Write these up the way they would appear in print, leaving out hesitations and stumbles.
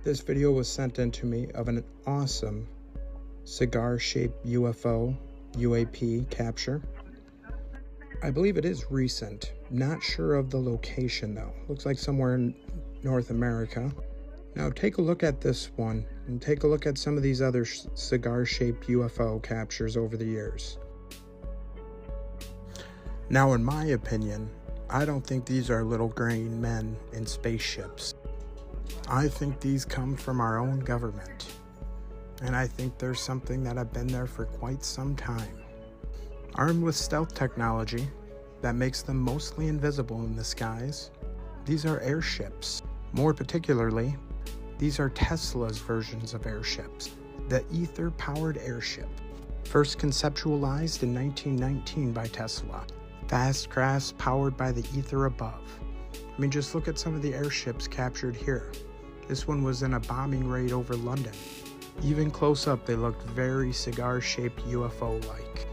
This video was sent in to me of an awesome cigar-shaped UFO UAP capture. I believe it is recent. Not sure of the location though. Looks like somewhere in North America. Now take a look at this one and take a look at some of these other cigar-shaped UFO captures over the years. Now in my opinion, I don't think these are little green men in spaceships. I think these come from our own government. And I think there's something that have been there for quite some time. Armed with stealth technology that makes them mostly invisible in the skies, these are airships. More particularly, these are Tesla's versions of airships, the ether-powered airship. First conceptualized in 1919 by Tesla. Fast crafts powered by the ether above. I mean, just look at some of the airships captured here. This one was in a bombing raid over London. Even close up, they looked very cigar-shaped UFO-like.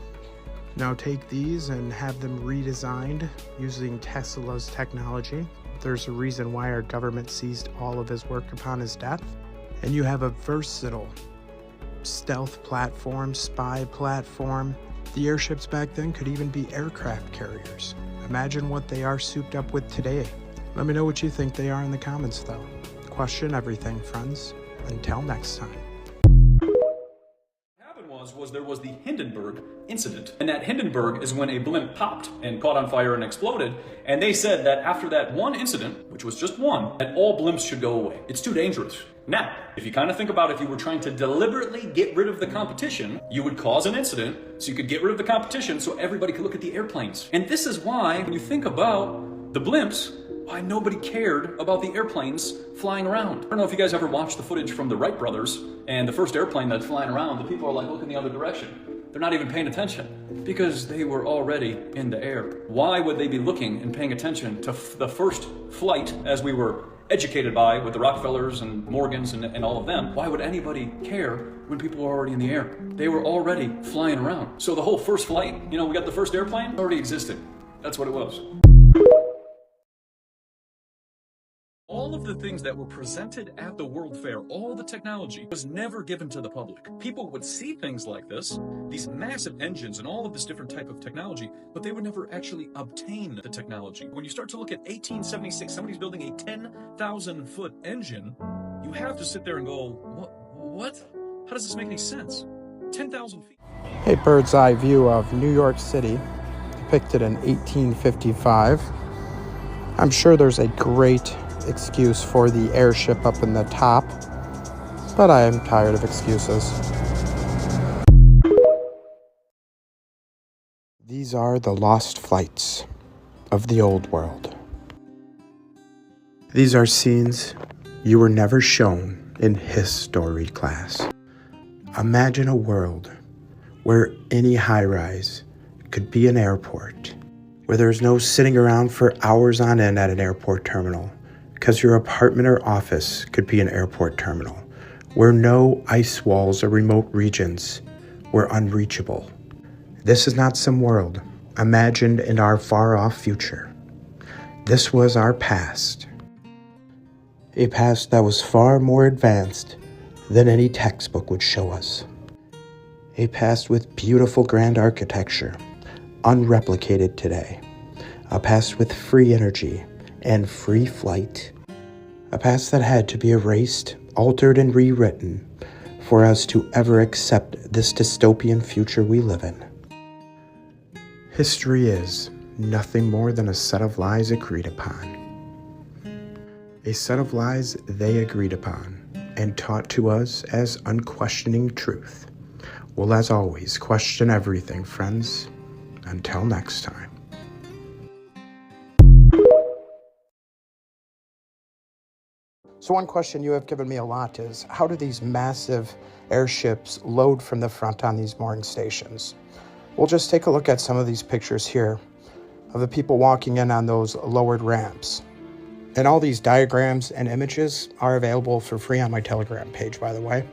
Now take these and have them redesigned using Tesla's technology. There's a reason why our government seized all of his work upon his death. And you have a versatile stealth platform, spy platform. The airships back then could even be aircraft carriers. Imagine what they are souped up with today. Let me know what you think they are in the comments though. Question everything, friends. Until next time. Was there was the Hindenburg incident. And that Hindenburg is when a blimp popped and caught on fire and exploded. And they said that after that one incident, which was just one, that all blimps should go away. It's too dangerous. Now, if you kind of think about if you were trying to deliberately get rid of the competition, you would cause an incident so you could get rid of the competition so everybody could look at the airplanes. And this is why, when you think about the blimps, why nobody cared about the airplanes flying around. I don't know if you guys ever watched the footage from the Wright brothers and the first airplane that's flying around, the people are like looking the other direction. They're not even paying attention because they were already in the air. Why would they be looking and paying attention to the first flight as we were educated by with the Rockefellers and Morgans and all of them? Why would anybody care when people were already in the air? They were already flying around. So the whole first flight, you know, we got the first airplane, already existed. That's what it was. All of the things that were presented at the World Fair, all the technology, was never given to the public. People would see things like this, these massive engines and all of this different type of technology, but they would never actually obtain the technology. When you start to look at 1876, somebody's building a 10,000-foot engine, you have to sit there and go, what? How does this make any sense? 10,000 feet. A bird's eye view of New York City, depicted in 1855. I'm sure there's a great excuse for the airship up in the top, but I am tired of excuses. These are the lost flights of the old world. These are scenes you were never shown in history class. Imagine a world where any high-rise could be an airport, where there's no sitting around for hours on end at an airport terminal, because your apartment or office could be an airport terminal, where no ice walls or remote regions were unreachable. This is not some world imagined in our far-off future. This was our past. A past that was far more advanced than any textbook would show us. A past with beautiful grand architecture, unreplicated today. A past with free energy and free flight. A past that had to be erased, altered, and rewritten for us to ever accept this dystopian future we live in. History is nothing more than a set of lies agreed upon. A set of lies they agreed upon and taught to us as unquestioning truth. Well, as always, question everything, friends. Until next time. So one question you have given me a lot is, how do these massive airships load from the front on these mooring stations? We'll just take a look at some of these pictures here of the people walking in on those lowered ramps. And all these diagrams and images are available for free on my Telegram page, by the way.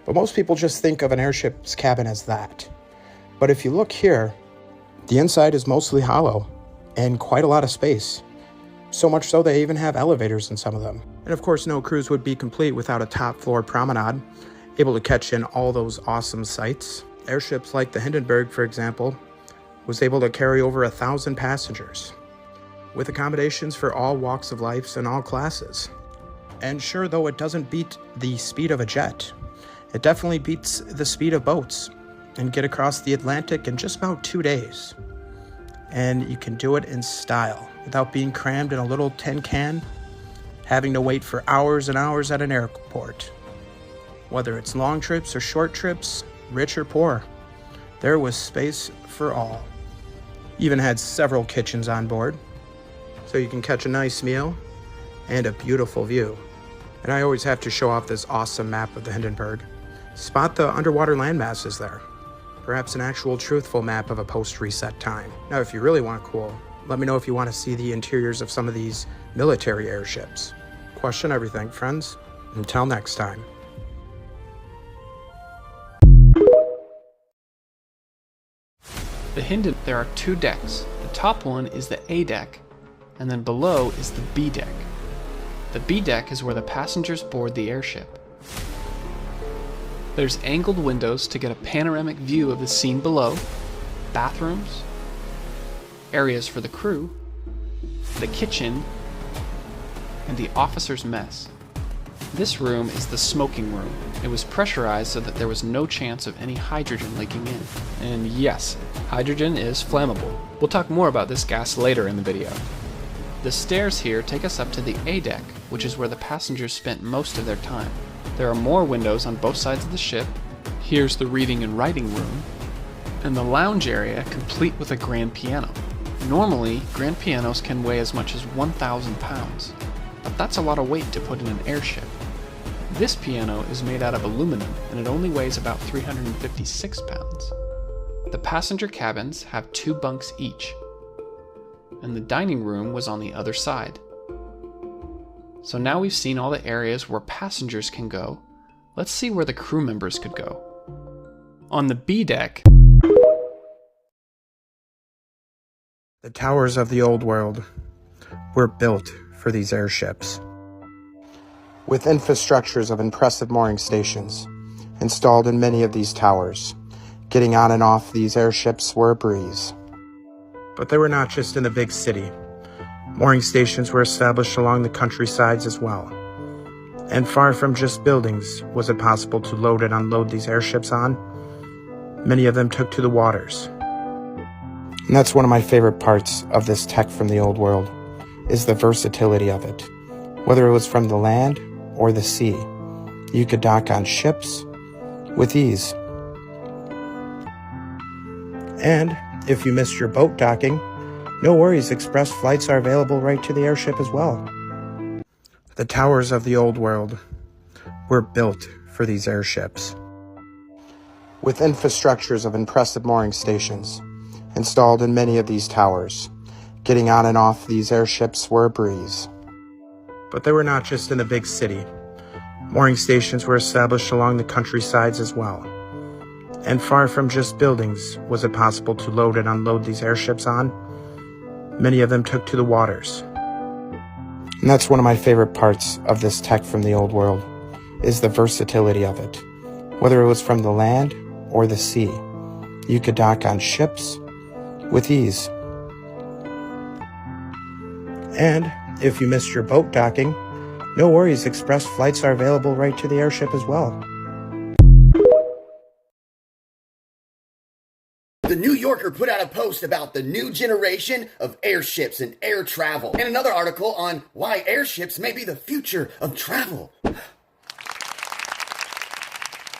But most people just think of an airship's cabin as that. But if you look here, the inside is mostly hollow and quite a lot of space. So much so they even have elevators in some of them. And of course, no cruise would be complete without a top floor promenade, able to catch in all those awesome sights. Airships like the Hindenburg, for example, was able to carry over 1,000 passengers, with accommodations for all walks of life and all classes. And sure, though it doesn't beat the speed of a jet, it definitely beats the speed of boats, and get across the Atlantic in just about 2 days. And you can do it in style, without being crammed in a little tin can, having to wait for hours and hours at an airport. Whether it's long trips or short trips, rich or poor, there was space for all. Even had several kitchens on board, so you can catch a nice meal and a beautiful view. And I always have to show off this awesome map of the Hindenburg. Spot the underwater landmasses there. Perhaps an actual truthful map of a post-reset time. Now, if you really want cool, let me know if you want to see the interiors of some of these military airships. Question everything, friends. Until next time. The Hinden, there are 2 decks. The top one is the A deck, and then below is the B deck. The B deck is where the passengers board the airship. There's angled windows to get a panoramic view of the scene below, bathrooms, areas for the crew, the kitchen, and the officer's mess. This room is the smoking room. It was pressurized so that there was no chance of any hydrogen leaking in. And yes, hydrogen is flammable. We'll talk more about this gas later in the video. The stairs here take us up to the A deck, which is where the passengers spent most of their time. There are more windows on both sides of the ship. Here's the reading and writing room, and the lounge area complete with a grand piano. Normally, grand pianos can weigh as much as 1,000 pounds, but that's a lot of weight to put in an airship. This piano is made out of aluminum, and it only weighs about 356 pounds. The passenger cabins have 2 bunks each, and the dining room was on the other side. So now we've seen all the areas where passengers can go. Let's see where the crew members could go. On the B deck, the towers of the old world were built for these airships, with infrastructures of impressive mooring stations installed in many of these towers. Getting on and off these airships were a breeze. But they were not just in the big city. Mooring stations were established along the countrysides as well. And far from just buildings was it possible to load and unload these airships on. Many of them took to the waters. And that's one of my favorite parts of this tech from the old world, is the versatility of it. Whether it was from the land or the sea, you could dock on ships with ease. And if you missed your boat docking, no worries, express flights are available right to the airship as well. The towers of the old world were built for these airships, with infrastructures of impressive mooring stations installed in many of these towers. Getting on and off these airships were a breeze. But they were not just in the big city. Mooring stations were established along the countrysides as well. And far from just buildings was it possible to load and unload these airships on. Many of them took to the waters. And that's one of my favorite parts of this tech from the old world, is the versatility of it. Whether it was from the land or the sea, you could dock on ships with ease. And if you missed your boat docking, no worries, express flights are available right to the airship as well. The New Yorker put out a post about the new generation of airships and air travel, and another article on why airships may be the future of travel.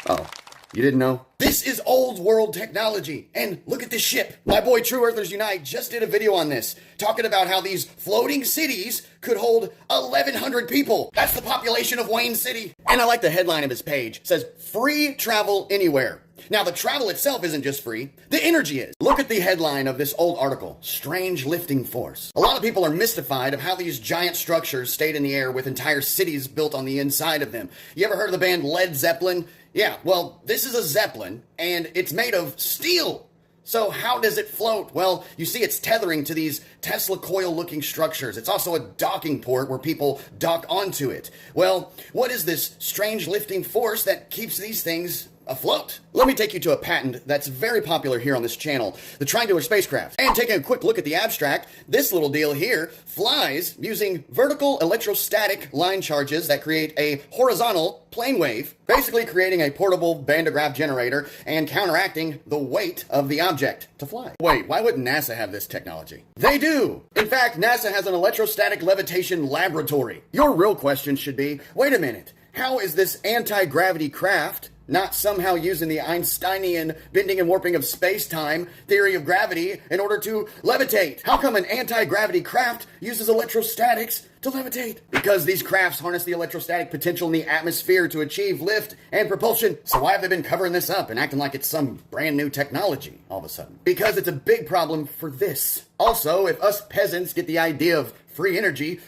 Oh, you didn't know? This is old world technology, and look at this ship. My boy True Earthers Unite just did a video on this, talking about how these floating cities could hold 1,100 people. That's the population of Wayne City. And I like the headline of his page. It says, free travel anywhere. Now, the travel itself isn't just free, the energy is. Look at the headline of this old article, Strange Lifting Force. A lot of people are mystified of how these giant structures stayed in the air with entire cities built on the inside of them. You ever heard of the band Led Zeppelin? Yeah, well, this is a Zeppelin, and it's made of steel. So how does it float? Well, you see it's tethering to these Tesla coil-looking structures. It's also a docking port where people dock onto it. Well, what is this strange lifting force that keeps these things afloat? Let me take you to a patent that's very popular here on this channel, the triangular spacecraft. And taking a quick look at the abstract, this little deal here flies using vertical electrostatic line charges that create a horizontal plane wave, basically creating a portable Van de Graaff generator and counteracting the weight of the object to fly. Wait, why wouldn't NASA have this technology? They do! In fact, NASA has an electrostatic levitation laboratory. Your real question should be, wait a minute, how is this anti-gravity craft not somehow using the Einsteinian bending and warping of space-time theory of gravity in order to levitate? How come an anti-gravity craft uses electrostatics to levitate? Because these crafts harness the electrostatic potential in the atmosphere to achieve lift and propulsion. So why have they been covering this up and acting like it's some brand new technology all of a sudden? Because it's a big problem for this. Also, if us peasants get the idea of free energy,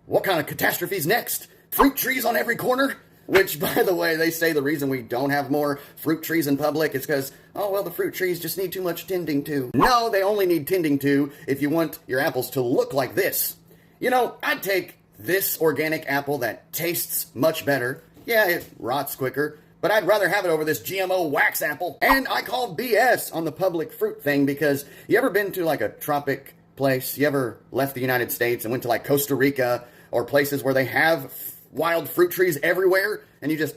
what kind of catastrophe's next? Fruit trees on every corner? Which, by the way, they say the reason we don't have more fruit trees in public is because, oh, well, the fruit trees just need too much tending to. No, they only need tending to if you want your apples to look like this. You know, I'd take this organic apple that tastes much better. Yeah, it rots quicker, but I'd rather have it over this GMO wax apple. And I call BS on the public fruit thing because you ever been to like a tropic place? You ever left the United States and went to like Costa Rica or places where they have wild fruit trees everywhere, and you just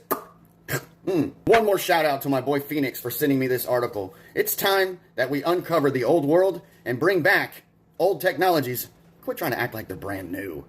One more shout out to my boy Phoenix for sending me this article. It's time that we uncover the old world and bring back old technologies. Quit trying to act like they're brand new.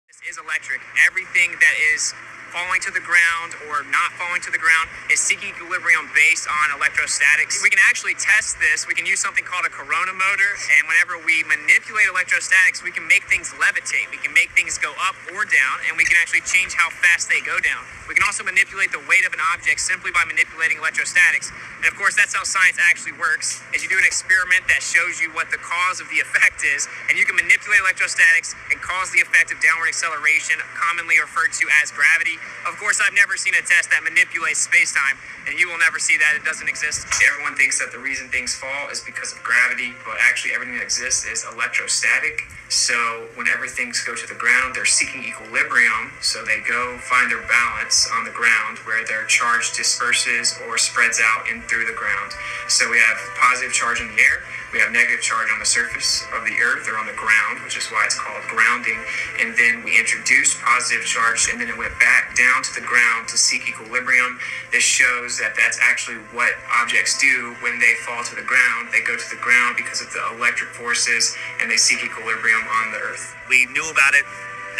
This is electric. Everything that is falling to the ground or not falling to the ground is seeking equilibrium based on electrostatics. We can actually test this. We can use something called a corona motor, and whenever we manipulate electrostatics, we can make things levitate. We can make things go up or down, and we can actually change how fast they go down. We can also manipulate the weight of an object simply by manipulating electrostatics. And of course, that's how science actually works, is you do an experiment that shows you what the cause of the effect is, and you can manipulate electrostatics and cause the effect of downward acceleration, commonly referred to as gravity. Of course, I've never seen a test that manipulates space-time, and you will never see that. It doesn't exist. Everyone thinks that the reason things fall is because of gravity, but actually everything that exists is electrostatic. So whenever things go to the ground, they're seeking equilibrium, so they go find their balance on the ground where their charge disperses or spreads out and through the ground. So we have positive charge in the air, we have negative charge on the surface of the earth or on the ground, which is why it's called grounding. And then we introduced positive charge, and then it went back down to the ground to seek equilibrium. This shows that that's actually what objects do when they fall to the ground. They go to the ground because of the electric forces, and they seek equilibrium on the earth. We knew about it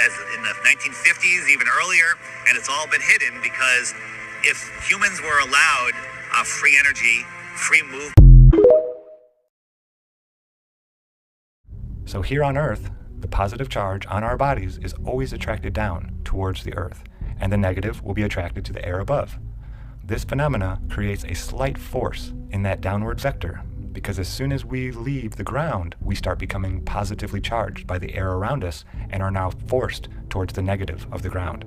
as in the 1950s, even earlier, and it's all been hidden because if humans were allowed free energy, free movement. So here on Earth, the positive charge on our bodies is always attracted down towards the Earth, and the negative will be attracted to the air above. This phenomena creates a slight force in that downward vector, because as soon as we leave the ground, we start becoming positively charged by the air around us and are now forced towards the negative of the ground.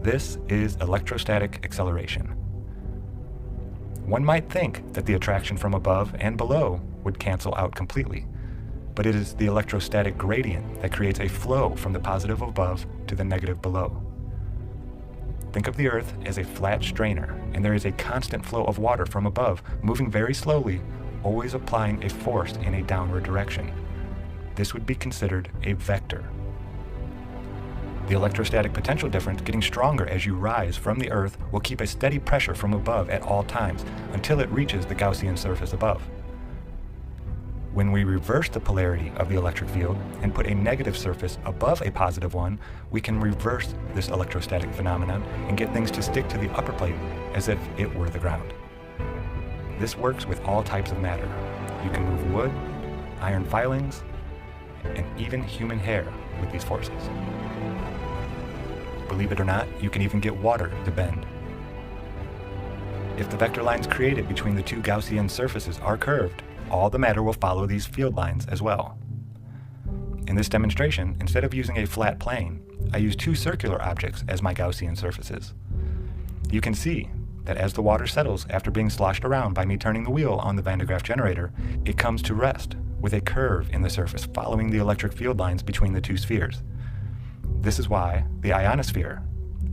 This is electrostatic acceleration. One might think that the attraction from above and below would cancel out completely, but it is the electrostatic gradient that creates a flow from the positive above to the negative below. Think of the Earth as a flat strainer, and there is a constant flow of water from above, moving very slowly, always applying a force in a downward direction. This would be considered a vector. The electrostatic potential difference getting stronger as you rise from the Earth will keep a steady pressure from above at all times until it reaches the Gaussian surface above. When we reverse the polarity of the electric field and put a negative surface above a positive one, we can reverse this electrostatic phenomenon and get things to stick to the upper plate as if it were the ground. This works with all types of matter. You can move wood, iron filings, and even human hair with these forces. Believe it or not, you can even get water to bend. If the vector lines created between the two Gaussian surfaces are curved, all the matter will follow these field lines as well. In this demonstration, instead of using a flat plane, I used two circular objects as my Gaussian surfaces. You can see that as the water settles after being sloshed around by me turning the wheel on the Van de Graaff generator, it comes to rest with a curve in the surface following the electric field lines between the two spheres. This is why the ionosphere,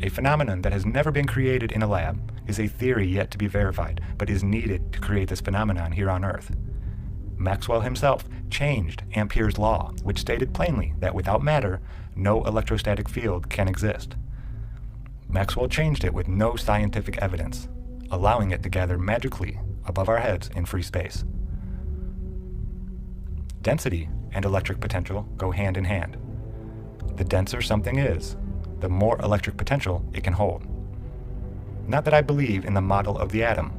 a phenomenon that has never been created in a lab, is a theory yet to be verified, but is needed to create this phenomenon here on Earth. Maxwell himself changed Ampere's law, which stated plainly that without matter, no electrostatic field can exist. Maxwell changed it with no scientific evidence, allowing it to gather magically above our heads in free space. Density and electric potential go hand in hand. The denser something is, the more electric potential it can hold. Not that I believe in the model of the atom,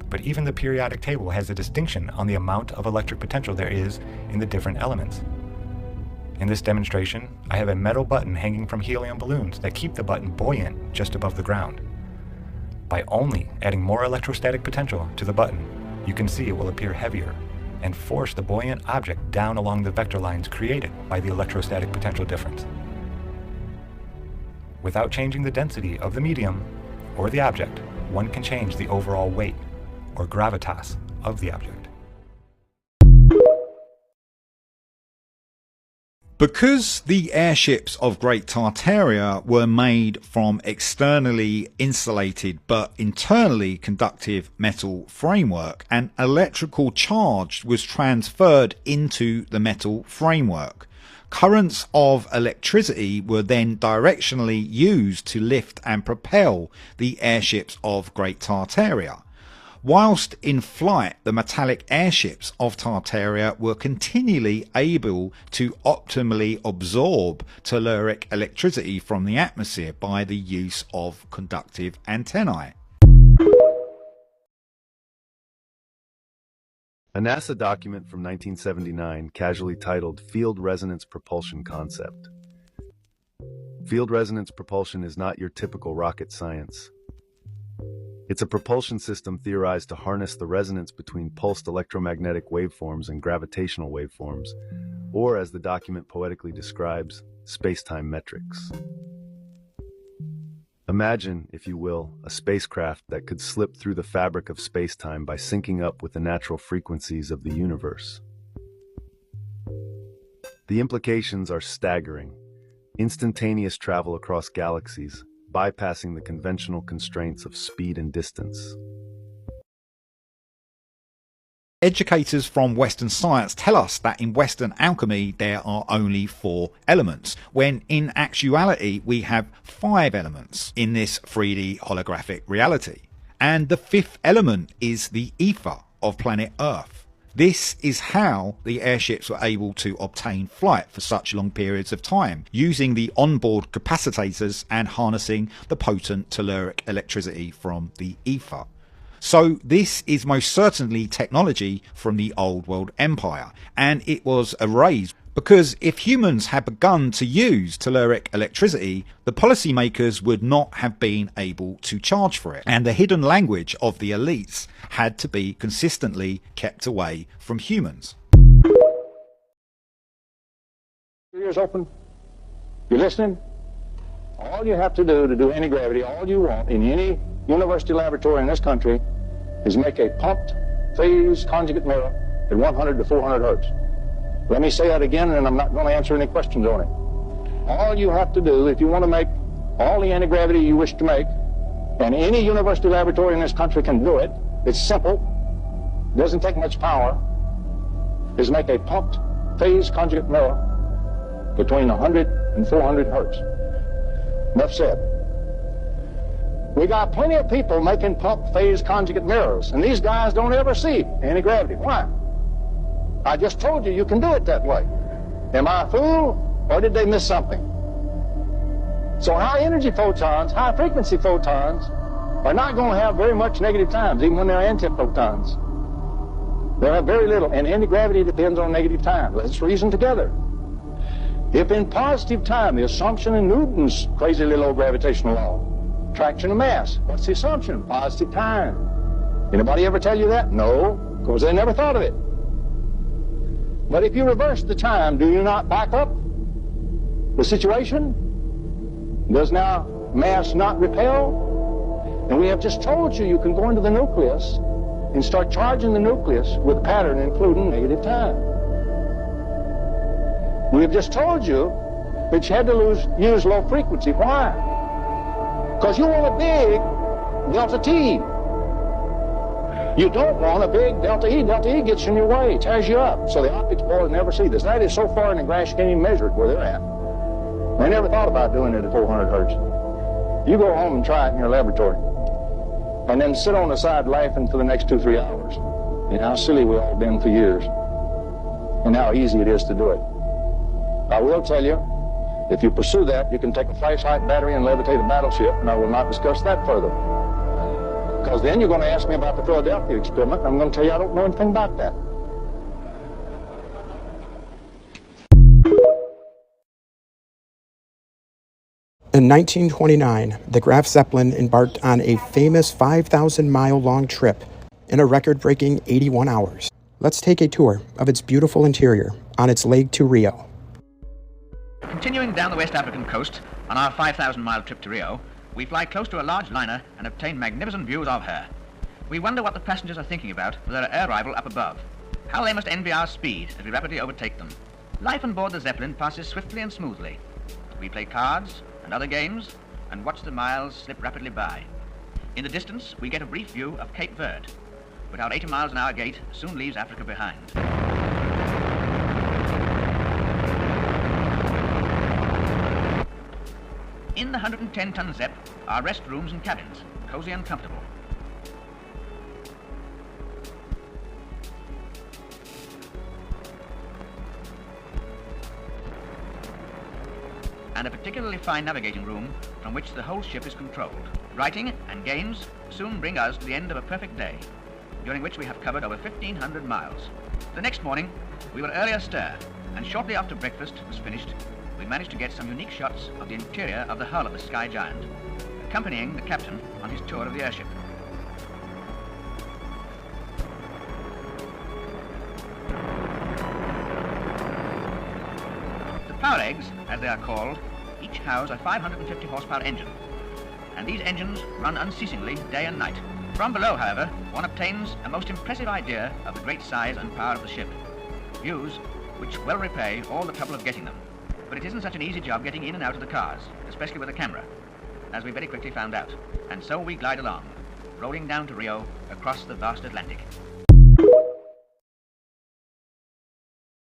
but even the periodic table has a distinction on the amount of electric potential there is in the different elements. In this demonstration, I have a metal button hanging from helium balloons that keep the button buoyant just above the ground. By only adding more electrostatic potential to the button, you can see it will appear heavier and force the buoyant object down along the vector lines created by the electrostatic potential difference. Without changing the density of the medium or the object, one can change the overall weight, or gravitas, of the object. Because the airships of Great Tartaria were made from externally insulated but internally conductive metal framework, an electrical charge was transferred into the metal framework. Currents of electricity were then directionally used to lift and propel the airships of Great Tartaria. Whilst in flight, the metallic airships of Tartaria were continually able to optimally absorb telluric electricity from the atmosphere by the use of conductive antennae. A NASA document from 1979 casually titled Field Resonance Propulsion Concept. Field resonance propulsion is not your typical rocket science. It's a propulsion system theorized to harness the resonance between pulsed electromagnetic waveforms and gravitational waveforms, or as the document poetically describes, space-time metrics. Imagine, if you will, a spacecraft that could slip through the fabric of space-time by syncing up with the natural frequencies of the universe. The implications are staggering. Instantaneous travel across galaxies, bypassing the conventional constraints of speed and distance. Educators from Western science tell us that in Western alchemy there are only 4 elements, when in actuality we have 5 elements in this 3D holographic reality. And the 5th element is the ether of planet Earth. This is how the airships were able to obtain flight for such long periods of time, using the onboard capacitors and harnessing the potent telluric electricity from the ether. So this is most certainly technology from the Old World Empire, and it was erased because if humans had begun to use telluric electricity, the policymakers would not have been able to charge for it, and the hidden language of the elites had to be consistently kept away from humans. Your ears open? You listening? All you have to do anti-gravity, all you want in any university laboratory in this country is make a pumped phase conjugate mirror at 100 to 400 hertz. Let me say that again, and I'm not going to answer any questions on it. All you have to do, if you want to make all the anti-gravity you wish to make, and any university laboratory in this country can do it, it's simple, doesn't take much power, is make a pumped phase conjugate mirror between 100 and 400 hertz. Enough said. We got plenty of people making pumped phase conjugate mirrors, and these guys don't ever see anti-gravity. Why? I just told you can do it that way. Am I a fool, or did they miss something? So high energy photons, high frequency photons, are not going to have very much negative times, even when they're antiphotons. They'll have very little, and anti-gravity depends on negative time. Let's reason together. If in positive time, the assumption in Newton's crazy little old gravitational law, attraction of mass, what's the assumption? Positive time. Anybody ever tell you that? No, because they never thought of it. But if you reverse the time, do you not back up the situation? Does now mass not repel? And we have just told you you can go into the nucleus and start charging the nucleus with pattern including negative time. We have just told you that you had to use low frequency. Why? Because you want a big delta T. You don't want a big delta E. Delta E gets in your way, tears you up. So the optics boys never see this. That is so far in the grass you can't even measure it where they're at. They never thought about doing it at 400 hertz. You go home and try it in your laboratory. And then sit on the side laughing for the next 2-3 hours. You know how silly we've all been for years. And how easy it is to do it. I will tell you, if you pursue that, you can take a flashlight battery and levitate a battleship, and I will not discuss that further. Because then you're going to ask me about the Philadelphia experiment, and I'm going to tell you I don't know anything about that. In 1929, the Graf Zeppelin embarked on a famous 5,000-mile-long trip in a record-breaking 81 hours. Let's take a tour of its beautiful interior on its leg to Rio. Continuing down the West African coast on our 5,000-mile trip to Rio, we fly close to a large liner and obtain magnificent views of her. We wonder what the passengers are thinking about with their air rival up above. How they must envy our speed as we rapidly overtake them. Life on board the Zeppelin passes swiftly and smoothly. We play cards and other games and watch the miles slip rapidly by. In the distance, we get a brief view of Cape Verde, but our 80 miles an hour gait soon leaves Africa behind. In the 110-ton Zepp are rest rooms and cabins, cozy and comfortable. And a particularly fine navigating room from which the whole ship is controlled. Writing and games soon bring us to the end of a perfect day, during which we have covered over 1,500 miles. The next morning, we were early astir, and shortly after breakfast was finished, we managed to get some unique shots of the interior of the hull of the Sky Giant, accompanying the captain on his tour of the airship. The power eggs, as they are called, each house a 550 horsepower engine, and these engines run unceasingly day and night. From below, however, one obtains a most impressive idea of the great size and power of the ship, views which well repay all the trouble of getting them. But it isn't such an easy job getting in and out of the cars, especially with a camera, as we very quickly found out. And so we glide along, rolling down to Rio across the vast Atlantic.